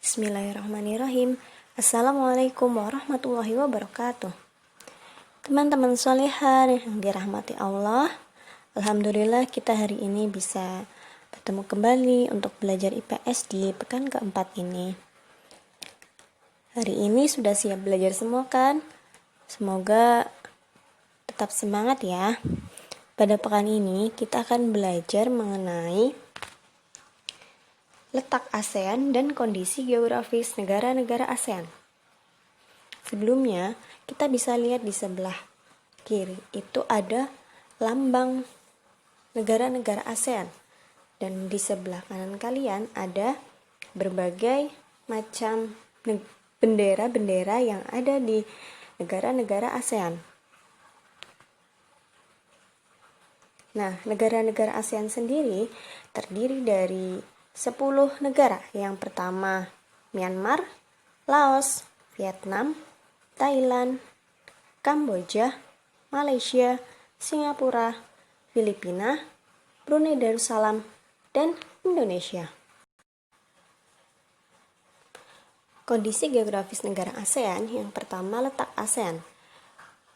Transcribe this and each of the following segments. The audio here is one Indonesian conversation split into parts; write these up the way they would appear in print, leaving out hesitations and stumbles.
Bismillahirrahmanirrahim. Assalamualaikum warahmatullahi wabarakatuh. Teman-teman solehah yang dirahmati Allah, alhamdulillah kita hari ini bisa bertemu kembali untuk belajar IPS di pekan keempat ini. Hari ini sudah siap belajar semua kan? Semoga tetap semangat ya. Pada pekan ini kita akan belajar mengenai letak ASEAN dan kondisi geografis negara-negara ASEAN. Sebelumnya, kita bisa lihat di sebelah kiri, itu ada lambang negara-negara ASEAN. Dan di sebelah kanan kalian ada berbagai macam bendera-bendera yang ada di negara-negara ASEAN. Nah, negara-negara ASEAN sendiri terdiri dari 10 negara. Yang pertama, Myanmar, Laos, Vietnam, Thailand, Kamboja, Malaysia, Singapura, Filipina, Brunei Darussalam, dan Indonesia. Kondisi geografis negara ASEAN. Yang pertama, letak ASEAN.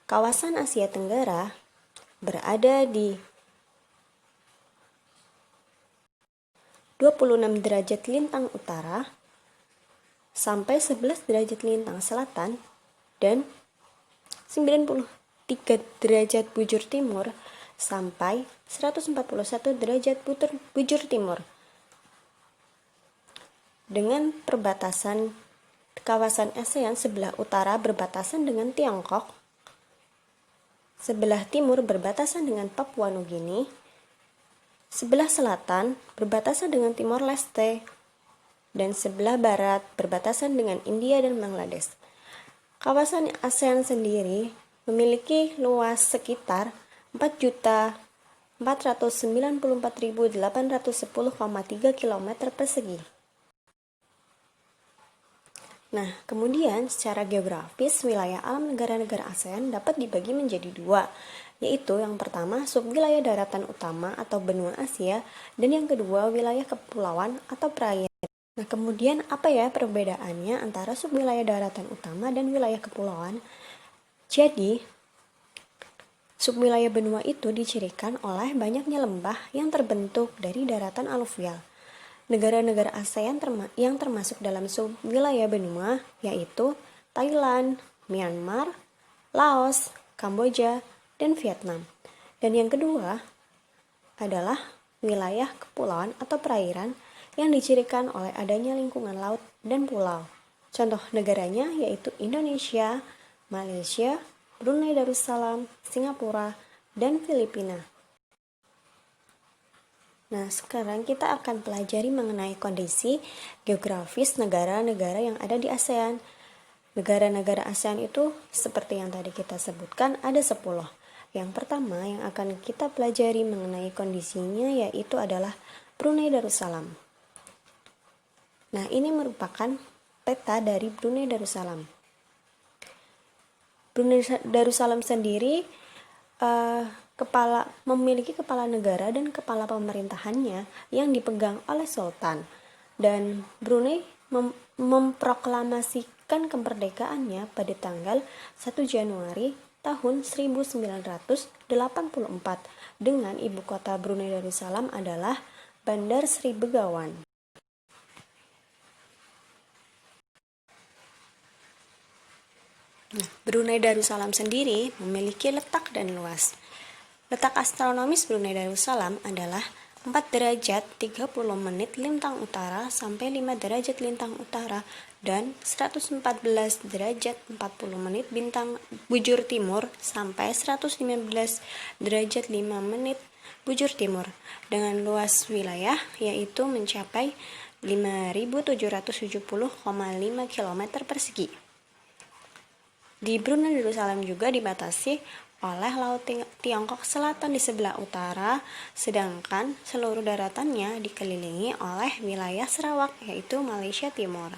Kawasan Asia Tenggara berada di 26 derajat lintang utara sampai 11 derajat lintang selatan dan 93 derajat bujur timur sampai 141 derajat bujur timur. Dengan perbatasan kawasan ASEAN, sebelah utara berbatasan dengan Tiongkok, sebelah timur berbatasan dengan Papua Nugini, sebelah selatan berbatasan dengan Timor Leste, dan sebelah barat berbatasan dengan India dan Bangladesh. Kawasan ASEAN sendiri memiliki luas sekitar 4.494.810,3 km persegi. Nah, kemudian secara geografis, wilayah alam negara-negara ASEAN dapat dibagi menjadi dua, yaitu yang pertama subwilayah daratan utama atau benua Asia, dan yang kedua wilayah kepulauan atau perairan. Nah, kemudian apa ya perbedaannya antara subwilayah daratan utama dan wilayah kepulauan? Jadi, subwilayah benua itu dicirikan oleh banyaknya lembah yang terbentuk dari daratan aluvial. Negara-negara ASEAN yang termasuk dalam subwilayah benua yaitu Thailand, Myanmar, Laos, Kamboja, dan Vietnam. Dan yang kedua adalah wilayah kepulauan atau perairan yang dicirikan oleh adanya lingkungan laut dan pulau. Contoh negaranya yaitu Indonesia, Malaysia, Brunei Darussalam, Singapura, dan Filipina. Nah, sekarang kita akan pelajari mengenai kondisi geografis negara-negara yang ada di ASEAN. Negara-negara ASEAN itu seperti yang tadi kita sebutkan ada 10. Yang pertama yang akan kita pelajari mengenai kondisinya yaitu adalah Brunei Darussalam. Nah, ini merupakan peta dari Brunei Darussalam. Brunei Darussalam sendiri memiliki kepala negara dan kepala pemerintahannya yang dipegang oleh sultan. Dan Brunei memproklamasikan kemerdekaannya pada tanggal 1 Januari tahun 1984 dengan ibu kota Brunei Darussalam adalah Bandar Sri Begawan. Brunei Darussalam sendiri memiliki letak dan luas. Letak astronomis Brunei Darussalam adalah 4 derajat 30 menit lintang utara sampai 5 derajat lintang utara dan 114 derajat 40 menit bujur timur sampai 115 derajat 5 menit bujur timur dengan luas wilayah yaitu mencapai 5.770,5 km persegi. Di Brunei Darussalam juga dibatasi oleh Laut Tiongkok Selatan di sebelah utara, sedangkan seluruh daratannya dikelilingi oleh wilayah Sarawak yaitu Malaysia Timur.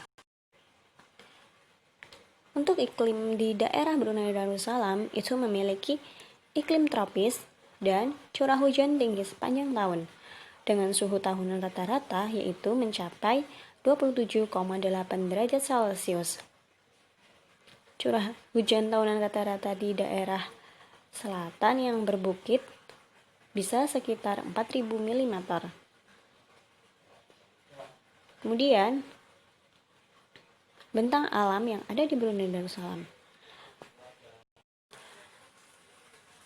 Untuk iklim di daerah Brunei Darussalam itu memiliki iklim tropis dan curah hujan tinggi sepanjang tahun dengan suhu tahunan rata-rata yaitu mencapai 27,8 derajat Celcius. Curah hujan tahunan rata-rata di daerah selatan yang berbukit bisa sekitar 4.000 mm. Kemudian, bentang alam yang ada di Brunei Darussalam.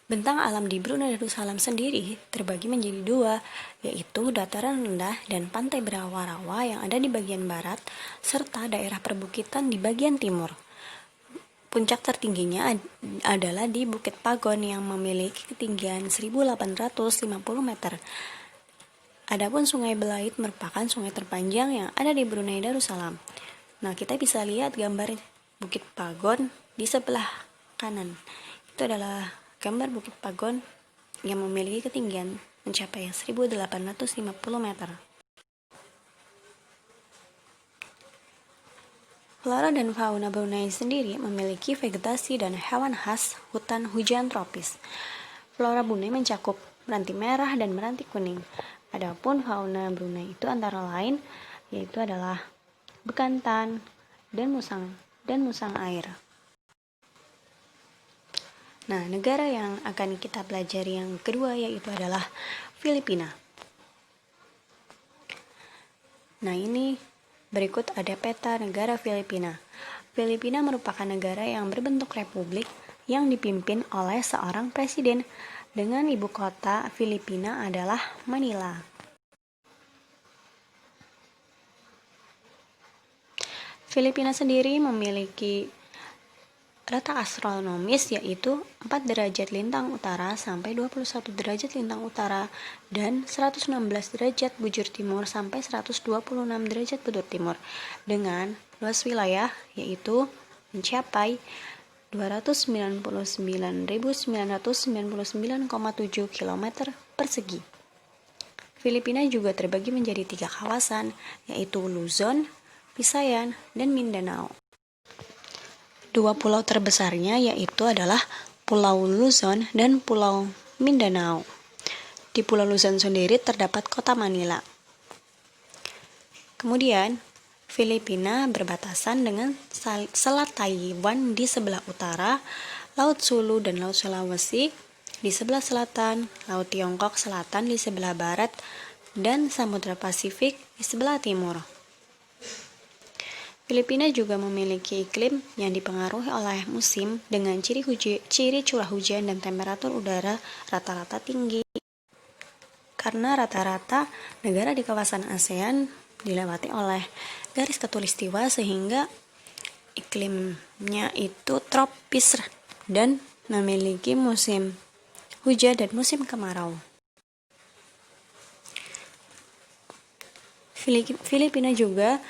Bentang alam di Brunei Darussalam sendiri terbagi menjadi dua, yaitu dataran rendah dan pantai berawa-rawa yang ada di bagian barat, serta daerah perbukitan di bagian timur. Puncak tertingginya adalah di Bukit Pagon yang memiliki ketinggian 1.850 meter. Adapun Sungai Belait merupakan sungai terpanjang yang ada di Brunei Darussalam. Nah, kita bisa lihat gambar Bukit Pagon di sebelah kanan. Itu adalah gambar Bukit Pagon yang memiliki ketinggian mencapai 1.850 meter. Flora dan fauna Brunei sendiri memiliki vegetasi dan hewan khas hutan hujan tropis. Flora Brunei mencakup meranti merah dan meranti kuning. Adapun fauna Brunei itu antara lain yaitu adalah bekantan dan musang air. Nah, negara yang akan kita pelajari yang kedua yaitu adalah Filipina. Nah, ini berikut ada peta negara Filipina. Filipina merupakan negara yang berbentuk republik yang dipimpin oleh seorang presiden dengan ibu kota Filipina adalah Manila. Filipina sendiri memiliki letak astronomis yaitu 4 derajat lintang utara sampai 21 derajat lintang utara dan 116 derajat bujur timur sampai 126 derajat bujur timur dengan luas wilayah yaitu mencapai 299.999,7 km persegi. Filipina juga terbagi menjadi 3 kawasan yaitu Luzon, Visayan, dan Mindanao. Dua pulau terbesarnya yaitu adalah Pulau Luzon dan Pulau Mindanao. Di Pulau Luzon sendiri terdapat kota Manila. Kemudian, Filipina berbatasan dengan Selat Taiwan di sebelah utara, Laut Sulu dan Laut Sulawesi di sebelah selatan, Laut Tiongkok Selatan di sebelah barat, dan Samudra Pasifik di sebelah timur. Filipina juga memiliki iklim yang dipengaruhi oleh musim dengan ciri curah hujan dan temperatur udara rata-rata tinggi. Karena rata-rata negara di kawasan ASEAN dilewati oleh garis khatulistiwa sehingga iklimnya itu tropis dan memiliki musim hujan dan musim kemarau. Filipina juga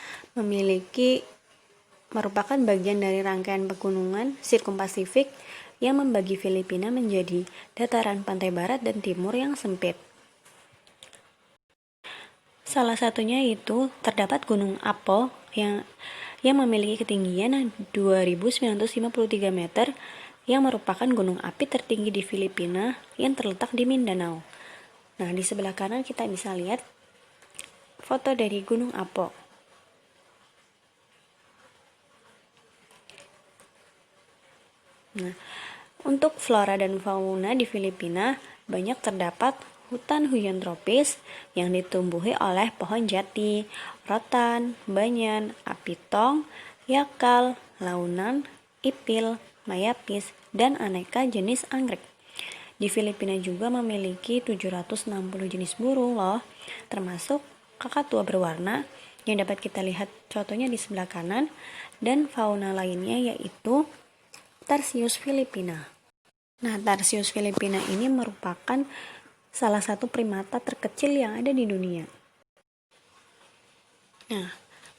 merupakan bagian dari rangkaian pegunungan Sirkum Pasifik yang membagi Filipina menjadi dataran pantai barat dan timur yang sempit. Salah satunya itu terdapat Gunung Apo yang memiliki ketinggian 2.953 meter yang merupakan gunung api tertinggi di Filipina yang terletak di Mindanao. Nah, di sebelah kanan kita bisa lihat foto dari Gunung Apo. Nah, untuk flora dan fauna di Filipina banyak terdapat hutan hujan tropis yang ditumbuhi oleh pohon jati, rotan, banyan, apitong, yakal, launan, ipil, mayapis, dan aneka jenis anggrek. Di Filipina juga memiliki 760 jenis burung loh, termasuk kakatua berwarna yang dapat kita lihat contohnya di sebelah kanan, dan fauna lainnya yaitu Tarsius filipina. Nah, Tarsius filipina ini merupakan salah satu primata terkecil yang ada di dunia. Nah,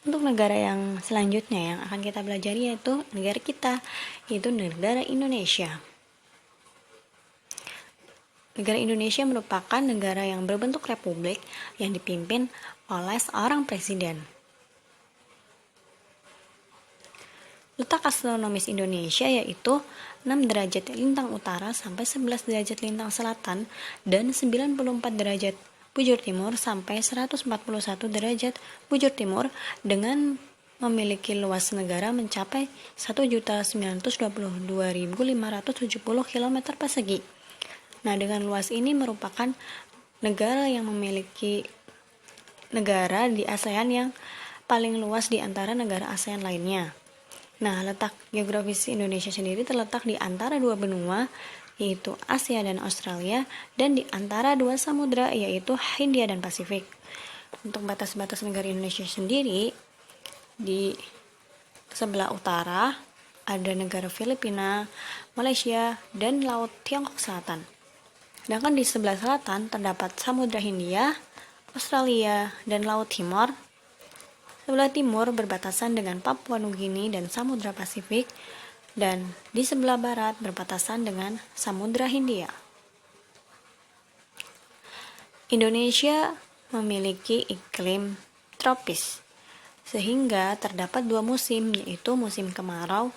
untuk negara yang selanjutnya yang akan kita pelajari yaitu negara kita, yaitu negara Indonesia. Negara Indonesia merupakan negara yang berbentuk republik yang dipimpin oleh seorang presiden. Letak astronomis Indonesia yaitu 6 derajat lintang utara sampai 11 derajat lintang selatan dan 94 derajat bujur timur sampai 141 derajat bujur timur dengan memiliki luas negara mencapai 1.922.570 km persegi. Nah, dengan luas ini merupakan negara yang memiliki negara di ASEAN yang paling luas di antara negara ASEAN lainnya. Nah, letak geografis Indonesia sendiri terletak di antara dua benua, yaitu Asia dan Australia, dan di antara dua samudra, yaitu Hindia dan Pasifik. Untuk batas-batas negara Indonesia sendiri, di sebelah utara ada negara Filipina, Malaysia, dan Laut Tiongkok Selatan. Sedangkan di sebelah selatan terdapat Samudra Hindia, Australia, dan Laut Timor. Sebelah timur berbatasan dengan Papua Nugini dan Samudra Pasifik, dan di sebelah barat berbatasan dengan Samudra Hindia. Indonesia memiliki iklim tropis, sehingga terdapat dua musim, yaitu musim kemarau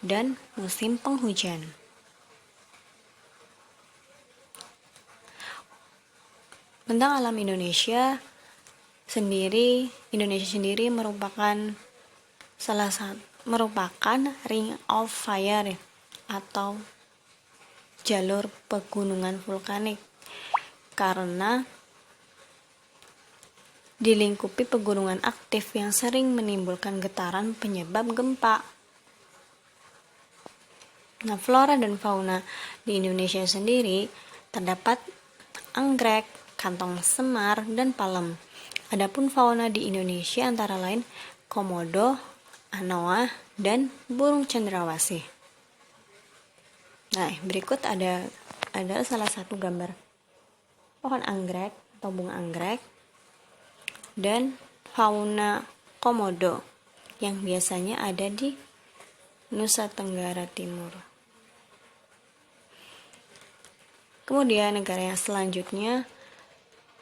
dan musim penghujan. Bentang alam Indonesia sendiri merupakan ring of fire atau jalur pegunungan vulkanik karena dilingkupi pegunungan aktif yang sering menimbulkan getaran penyebab gempa. Nah, flora dan fauna di Indonesia sendiri terdapat anggrek, kantong semar, dan palem. Adapun fauna di Indonesia antara lain komodo, anoa, dan burung cendrawasih. Nah, berikut ada salah satu gambar pohon anggrek atau bunga anggrek dan fauna komodo yang biasanya ada di Nusa Tenggara Timur. Kemudian negara yang selanjutnya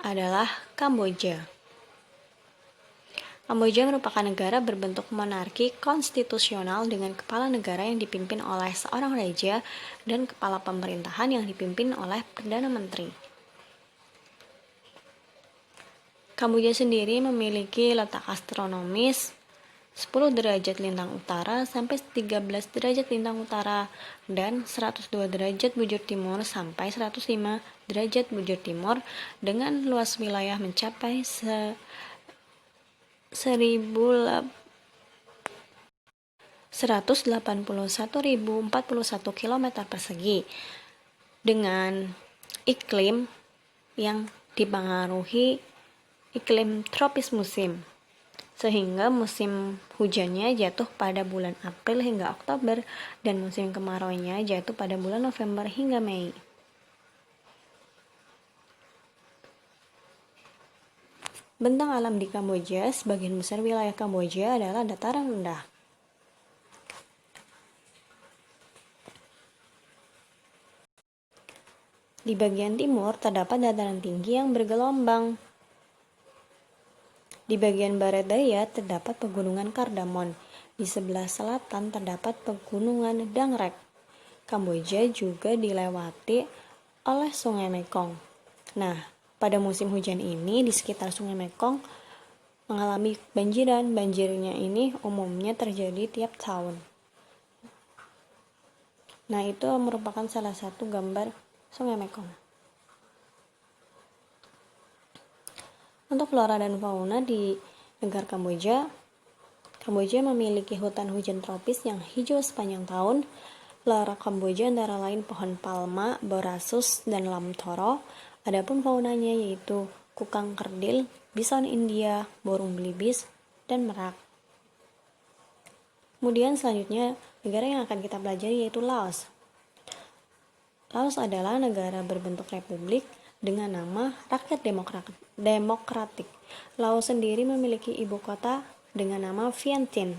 adalah Kamboja. Kamboja merupakan negara berbentuk monarki konstitusional dengan kepala negara yang dipimpin oleh seorang raja dan kepala pemerintahan yang dipimpin oleh Perdana Menteri. Kamboja sendiri memiliki letak astronomis 10 derajat lintang utara sampai 13 derajat lintang utara dan 102 derajat bujur timur sampai 105 derajat bujur timur dengan luas wilayah mencapai 181.041 km persegi dengan iklim yang dipengaruhi iklim tropis musim, sehingga musim hujannya jatuh pada bulan April hingga Oktober dan musim kemaraunya jatuh pada bulan November hingga Mei. Bentang alam di Kamboja, sebagian besar wilayah Kamboja adalah dataran rendah. Di bagian timur terdapat dataran tinggi yang bergelombang. Di bagian barat daya terdapat pegunungan Kardamon. Di sebelah selatan terdapat pegunungan Dangrek. Kamboja juga dilewati oleh Sungai Mekong. Nah, pada musim hujan ini di sekitar Sungai Mekong mengalami banjiran. Banjirnya ini umumnya terjadi tiap tahun. Nah, itu merupakan salah satu gambar Sungai Mekong. Untuk flora dan fauna di negara Kamboja, Kamboja memiliki hutan hujan tropis yang hijau sepanjang tahun. Flora Kamboja antara lain pohon palma, borasus, dan lam toro. Adapun faunanya yaitu kukang kerdil, bison India, burung belibis, dan merak. Kemudian selanjutnya negara yang akan kita pelajari yaitu Laos. Laos adalah negara berbentuk republik dengan nama Rakyat Demokratik. Laos sendiri memiliki ibu kota dengan nama Vientiane.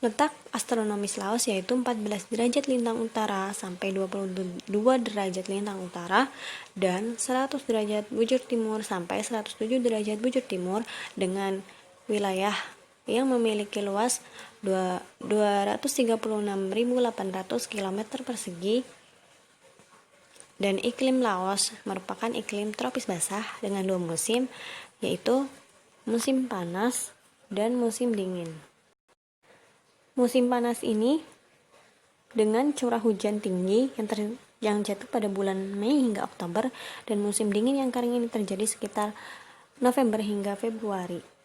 Letak astronomis Laos yaitu 14 derajat lintang utara sampai 22 derajat lintang utara dan 100 derajat bujur timur sampai 107 derajat bujur timur dengan wilayah yang memiliki luas 236.800 km persegi Dan iklim Laos merupakan iklim tropis basah dengan 2 musim, yaitu musim panas dan musim dingin. Musim panas ini dengan curah hujan tinggi yang jatuh pada bulan Mei hingga Oktober, dan musim dingin yang kering ini terjadi sekitar November hingga Februari.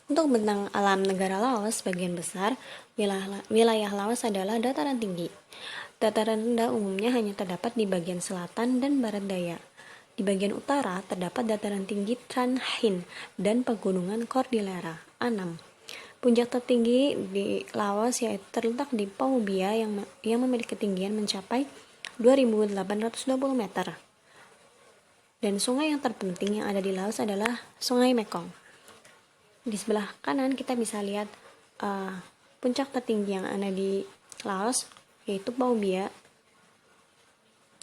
Untuk bentang alam negara Laos, sebagian besar wilayah Laos adalah dataran tinggi. Dataran rendah umumnya hanya terdapat di bagian selatan dan barat daya. Di bagian utara terdapat dataran tinggi Tran Hin dan pegunungan Cordillera Annam. Puncak tertinggi di Laos yaitu terletak di Pau Bia yang memiliki ketinggian mencapai 2.820 meter. Dan sungai yang terpenting yang ada di Laos adalah Sungai Mekong. Di sebelah kanan kita bisa lihat puncak tertinggi yang ada di Laos, yaitu Pau Bia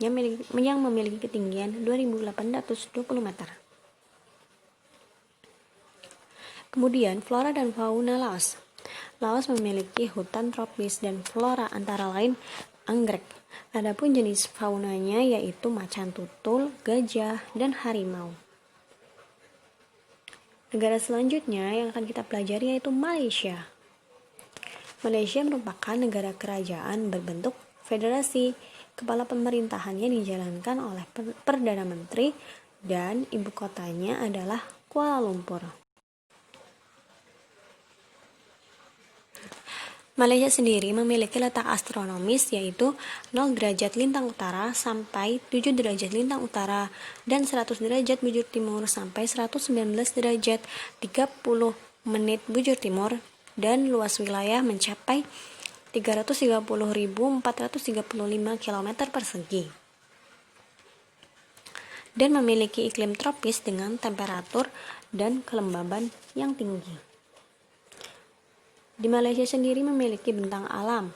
yang memiliki ketinggian 2.820 meter. Kemudian flora dan fauna Laos. Laos memiliki hutan tropis dan flora antara lain anggrek. Adapun jenis faunanya yaitu macan tutul, gajah, dan harimau. Negara selanjutnya yang akan kita pelajari yaitu Malaysia. Malaysia merupakan negara kerajaan berbentuk federasi. Kepala pemerintahannya dijalankan oleh Perdana Menteri dan ibu kotanya adalah Kuala Lumpur. Malaysia sendiri memiliki letak astronomis yaitu 0 derajat lintang utara sampai 7 derajat lintang utara dan 100 derajat bujur timur sampai 119 derajat 30 menit bujur timur, dan luas wilayah mencapai 330.435 km persegi. Dan memiliki iklim tropis dengan temperatur dan kelembaban yang tinggi. Di Malaysia sendiri memiliki bentang alam.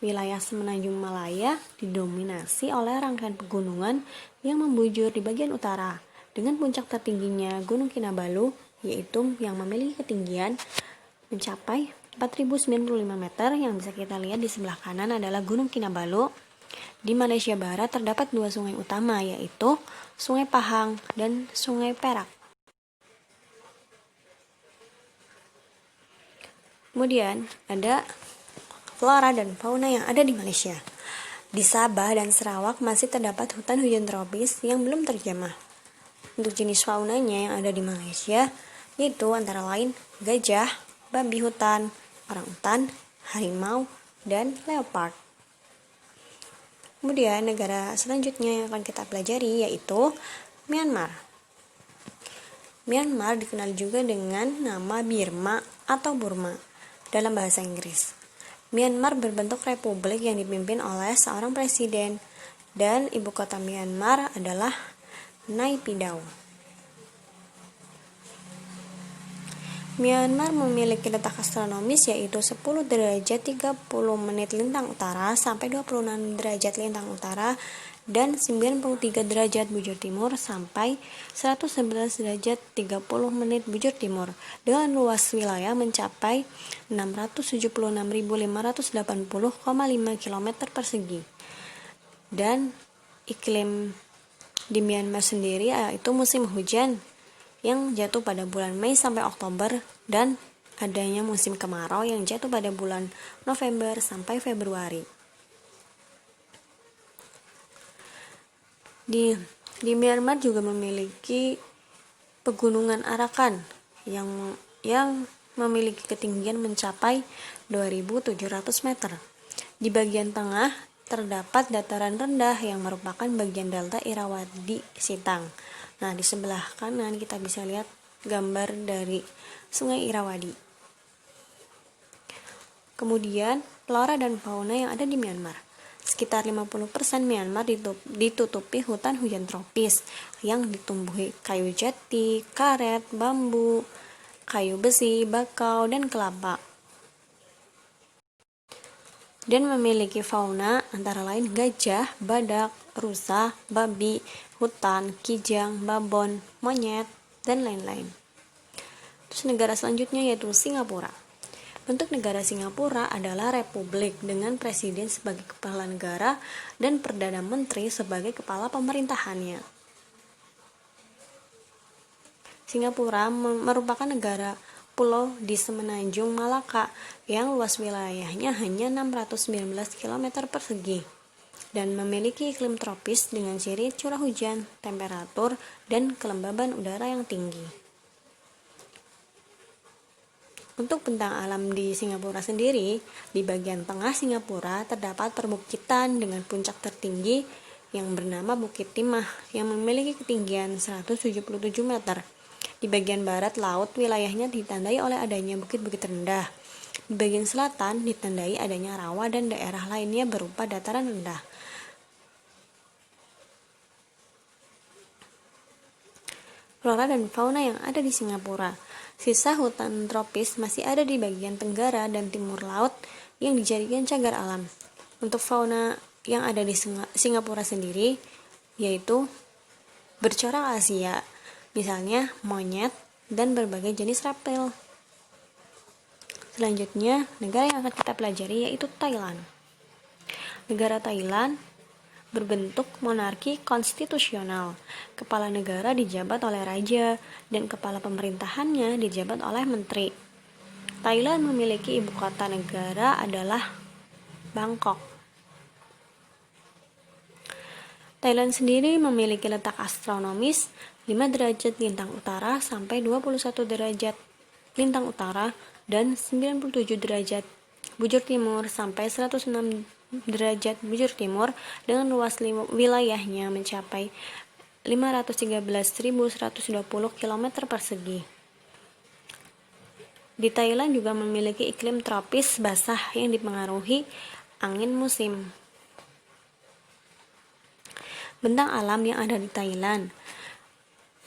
Wilayah Semenanjung Malaya didominasi oleh rangkaian pegunungan yang membujur di bagian utara, dengan puncak tertingginya Gunung Kinabalu, yaitu yang memiliki ketinggian mencapai 4.095 meter. Yang bisa kita lihat di sebelah kanan adalah Gunung Kinabalu. Di Malaysia Barat terdapat 2 sungai utama, yaitu Sungai Pahang dan Sungai Perak. Kemudian ada flora dan fauna yang ada di Malaysia. Di Sabah dan Sarawak masih terdapat hutan hujan tropis yang belum terjamah. Untuk jenis faunanya yang ada di Malaysia yaitu antara lain gajah, babi hutan, orangutan, harimau, dan leopard. Kemudian negara selanjutnya yang akan kita pelajari yaitu Myanmar. Myanmar dikenal juga dengan nama Birma atau Burma dalam bahasa Inggris. Myanmar berbentuk republik yang dipimpin oleh seorang presiden, dan ibu kota Myanmar adalah Naypyidaw. Myanmar memiliki letak astronomis yaitu 10 derajat 30 menit lintang utara sampai 26 derajat lintang utara dan 93 derajat bujur timur sampai 111 derajat 30 menit bujur timur, dengan luas wilayah mencapai 676.580,5 km persegi. Dan iklim di Myanmar sendiri yaitu musim hujan yang jatuh pada bulan Mei sampai Oktober, dan adanya musim kemarau yang jatuh pada bulan November sampai Februari. Di Myanmar juga memiliki pegunungan Arakan yang memiliki ketinggian mencapai 2.700 meter. Di bagian tengah terdapat dataran rendah yang merupakan bagian delta Irrawaddy Sitang. Nah, di sebelah kanan kita bisa lihat gambar dari Sungai Irrawaddy. Kemudian flora dan fauna yang ada di Myanmar. Sekitar 50% Myanmar ditutupi hutan hujan tropis yang ditumbuhi kayu jati, karet, bambu, kayu besi, bakau, dan kelapa. Dan memiliki fauna antara lain gajah, badak, rusa, babi, hutan, kijang, babon, monyet, dan lain-lain. Terus negara selanjutnya yaitu Singapura. Bentuk negara Singapura adalah republik dengan presiden sebagai kepala negara dan perdana menteri sebagai kepala pemerintahannya. Singapura merupakan negara pulau di semenanjung Malaka yang luas wilayahnya hanya 619 km persegi dan memiliki iklim tropis dengan ciri curah hujan, temperatur, dan kelembaban udara yang tinggi. Untuk bentang alam di Singapura sendiri, di bagian tengah Singapura terdapat perbukitan dengan puncak tertinggi yang bernama Bukit Timah yang memiliki ketinggian 177 meter. Di bagian barat laut, wilayahnya ditandai oleh adanya bukit-bukit rendah. Di bagian selatan ditandai adanya rawa dan daerah lainnya berupa dataran rendah. Flora dan fauna yang ada di Singapura. Sisa hutan tropis masih ada di bagian tenggara dan timur laut yang dijadikan cagar alam. Untuk fauna yang ada di Singapura sendiri, yaitu bercorak Asia, misalnya monyet dan berbagai jenis reptil. Selanjutnya, negara yang akan kita pelajari yaitu Thailand. Negara Thailand berbentuk monarki konstitusional. Kepala negara dijabat oleh raja dan kepala pemerintahannya dijabat oleh menteri. Thailand memiliki ibu kota negara adalah Bangkok. Thailand sendiri memiliki letak astronomis 5 derajat lintang utara sampai 21 derajat lintang utara dan 97 derajat bujur timur sampai 106 derajat bujur timur dengan luas wilayahnya mencapai 513.120 km persegi. Di Thailand juga memiliki iklim tropis basah yang dipengaruhi angin musim. Bentang alam yang ada di Thailand.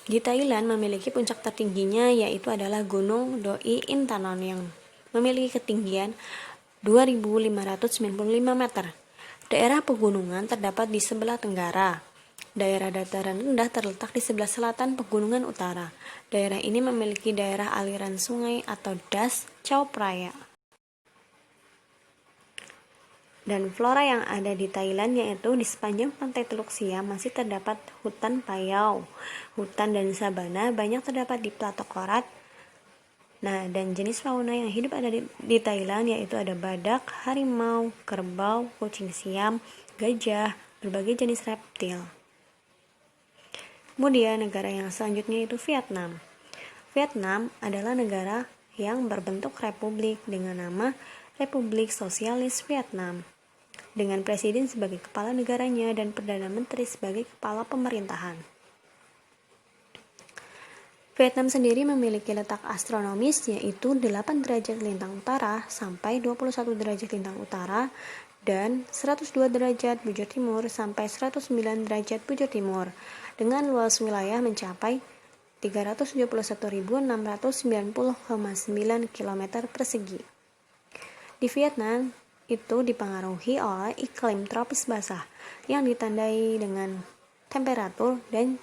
Di Thailand memiliki puncak tertingginya yaitu adalah Gunung Doi Intanon yang memiliki ketinggian 2.595 meter. Daerah pegunungan terdapat di sebelah tenggara. Daerah dataran rendah terletak di sebelah selatan pegunungan utara. Daerah ini memiliki daerah aliran sungai atau das Chao Phraya. Dan flora yang ada di Thailand yaitu di sepanjang pantai Teluk Siam masih terdapat hutan payau. Hutan dan sabana banyak terdapat di Plato Korat. Nah, dan jenis fauna yang hidup ada di Thailand yaitu ada badak, harimau, kerbau, kucing Siam, gajah, berbagai jenis reptil. Kemudian negara yang selanjutnya itu Vietnam. Vietnam adalah negara yang berbentuk republik dengan nama Republik Sosialis Vietnam, dengan presiden sebagai kepala negaranya dan perdana menteri sebagai kepala pemerintahan. Vietnam sendiri memiliki letak astronomis yaitu 8 derajat lintang utara sampai 21 derajat lintang utara dan 102 derajat bujur timur sampai 109 derajat bujur timur dengan luas wilayah mencapai 371.690,9 km persegi. Di Vietnam itu dipengaruhi oleh iklim tropis basah yang ditandai dengan temperatur dan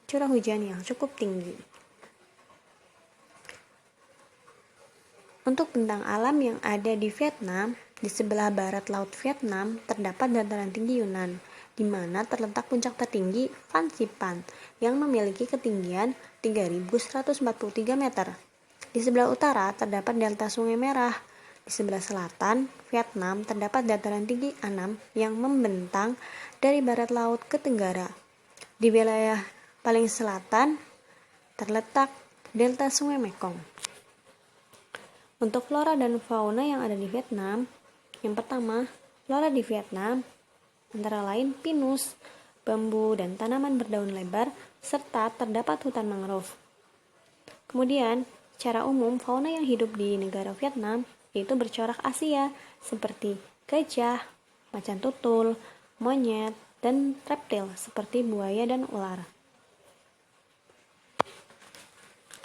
curah hujan yang cukup tinggi. Untuk bentang alam yang ada di Vietnam, di sebelah barat laut Vietnam terdapat dataran tinggi Yunnan, di mana terletak puncak tertinggi Phan Xipang yang memiliki ketinggian 3.143 meter. Di sebelah utara terdapat delta Sungai Merah. Di sebelah selatan Vietnam terdapat dataran tinggi Annam yang membentang dari barat laut ke tenggara. Di wilayah paling selatan terletak delta Sungai Mekong. Untuk flora dan fauna yang ada di Vietnam, yang pertama, flora di Vietnam antara lain pinus, bambu, dan tanaman berdaun lebar, serta terdapat hutan mangrove. Kemudian, secara umum, fauna yang hidup di negara Vietnam yaitu bercorak Asia, seperti gajah, macan tutul, monyet, dan reptil seperti buaya dan ular.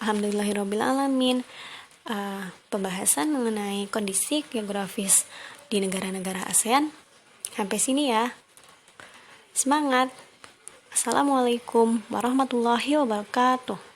Alhamdulillahirrabbilalamin. Pembahasan mengenai kondisi geografis di negara-negara ASEAN sampai sini ya. Semangat. Assalamualaikum warahmatullahi wabarakatuh.